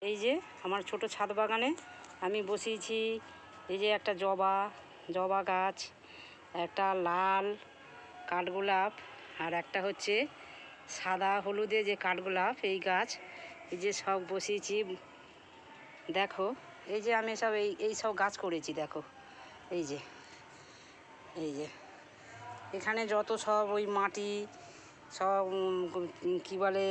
এই যে আমার ছোট ছাদ বাগানে আমি বসিয়েছি এই যে একটা জবা গাছ, একটা লাল কাঠগোলাপ, আর একটা হচ্ছে সাদা হলুদে যে কাঠগোলাপ এই গাছ। এই যে সব বসিয়েছি দেখো। এই যে আমি সব এই সব গাছ করেছি দেখো। এই যে এখানে যত সব ওই মাটি সব কী বলে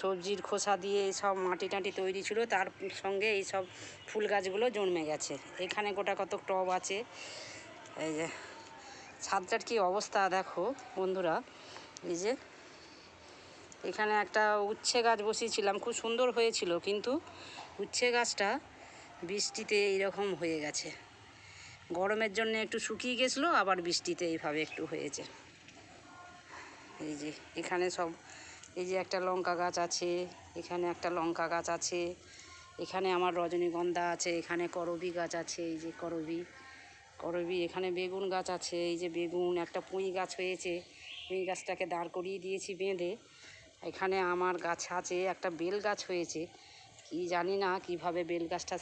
সবজির খোসা দিয়ে সব মাটি টাটি তৈরি ছিল, তার সঙ্গে এই সব ফুল গাছগুলো জন্মে গেছে। এখানে গোটা কত টব আছে। এই যে ছাদটার কি অবস্থা দেখো বন্ধুরা। এই যে এখানে একটা উচ্ছে গাছ বসিয়েছিলাম, খুব সুন্দর হয়েছিল, কিন্তু উচ্ছে গাছটা বৃষ্টিতে এইরকম হয়ে গেছে। গরমের জন্য একটু শুকিয়ে গেছিলো, আবার বৃষ্টিতে এইভাবে একটু হয়েছে। এই যে এখানে সব এই যে একটা লঙ্কা গাছ আছে, এখানে একটা লঙ্কা গাছ আছে, এখানে আমার রজনীগন্ধা আছে, এখানে করবী গাছ আছে, এই যে করবী, এখানে বেগুন গাছ আছে, এই যে বেগুন, একটা পুঁই গাছ হয়েছে, পুঁই গাছটাকে দাঁড় করিয়ে দিয়েছি বেঁধে। এখানে আমার গাছ আছে, একটা বেল গাছ হয়েছে, কি জানি না কিভাবে বেল গাছটা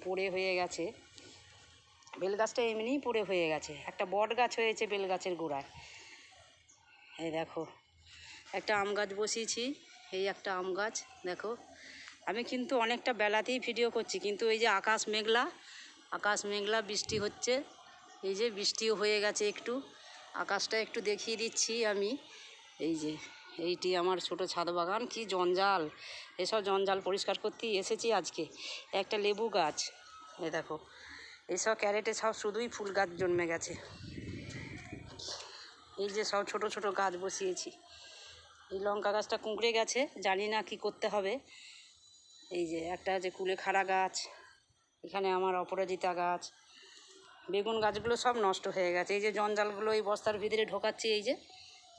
পড়ে হয়ে গেছে। বেল গাছটা এমনিই পড়ে হয়ে গেছে। একটা বট গাছ হয়েছে বেল গাছের গোড়ায়। এই দেখো একটা আম গাছ বসিয়েছি, এই একটা আম গাছ দেখো। আমি কিন্তু অনেকটা বেলাতেই ভিডিও করছি, কিন্তু এই যে আকাশ মেঘলা বৃষ্টি হচ্ছে। এই যে বৃষ্টিও হয়ে গেছে, একটু আকাশটা একটু দেখিয়ে দিচ্ছি আমি। এই যে এইটি আমার ছোট ছাদ বাগান, কি জঞ্জাল! এসব জঞ্জাল পরিষ্কার করতেই এসেছি আজকে। একটা লেবু গাছ, এই দেখো এইসব ক্যারেটে সব শুধুই ফুল গাছ জন্মে গেছে। এই যে সব ছোট ছোট গাছ বসিয়েছি। এই লঙ্কা গাছটা কুঁকড়ে গেছে, জানি না কি করতে হবে। এই যে একটা আছে কুলেখাড়া গাছ, এখানে আমার অপরাজিতা গাছ, বেগুন গাছগুলো সব নষ্ট হয়ে গেছে। এই যে জঞ্জালগুলো এই বস্তার ভিতরে ঢোকাচ্ছি,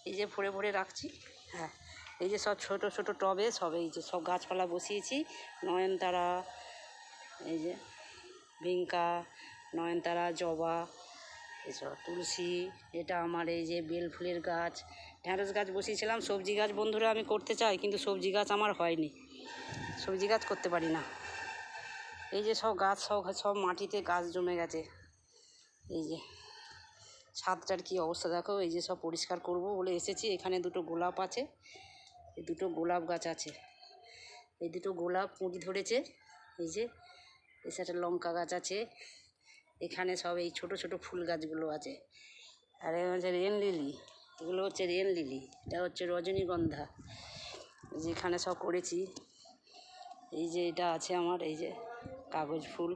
এই যে ভরে ভরে রাখছি। হ্যাঁ, এই যে সব ছোট ছোট টবে সব এই যে সব গাছপালা বসিয়েছি। নয়নতারা, এই যে ভিঙ্কা, নয়নতারা, জবা, এসব তুলসী, এটা আমার এই যে বেল ফুলের গাছ, ঢ্যাঁড়স গাছ বসিয়েছিলাম। সবজি গাছ বন্ধুরা আমি করতে চাই, কিন্তু সবজি গাছ আমার হয়নি, সবজি গাছ করতে পারি না। এই যে সব গাছ সব মাটিতে গাছ জমে গেছে। এই যে ছাদটার কি অবস্থা দেখো। এই যে সব পরিষ্কার করব বলে এসেছি। এখানে দুটো গোলাপ আছে, এই দুটো গোলাপ গাছ আছে, এই দুটো গোলাপ কুঁড়ি ধরেছে। এই যে একটা লঙ্কা গাছ আছে, এখানে সব এই ছোট ছোট ফুল গাছগুলো আছে। আর হচ্ছে রেন লিলি, এগুলো হচ্ছে রেন লিলি, এটা হচ্ছে রজনীগন্ধা। যেখানে সব করেছি। এই যে এটা আছে আমার এই যে কাগজ ফুল,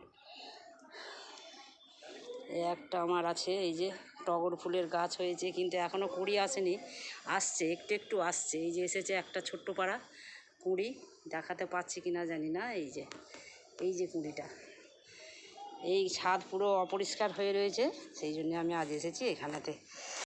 এই একটা আমার আছে এই যে টগর ফুলের গাছ হয়েছে, কিন্তু এখনও কুঁড়ি আসেনি, আসছে একটু একটু আসছে। এই যে এসেছে একটা ছোট্ট পাড়া কুঁড়ি, দেখাতে পাচ্ছি কিনা জানি না। এই যে কুঁড়িটা, এই ছাদ পুরো অপরিষ্কার হয়ে রয়েছে, সেই জন্য আমি আজ এসেছি এখানেতে।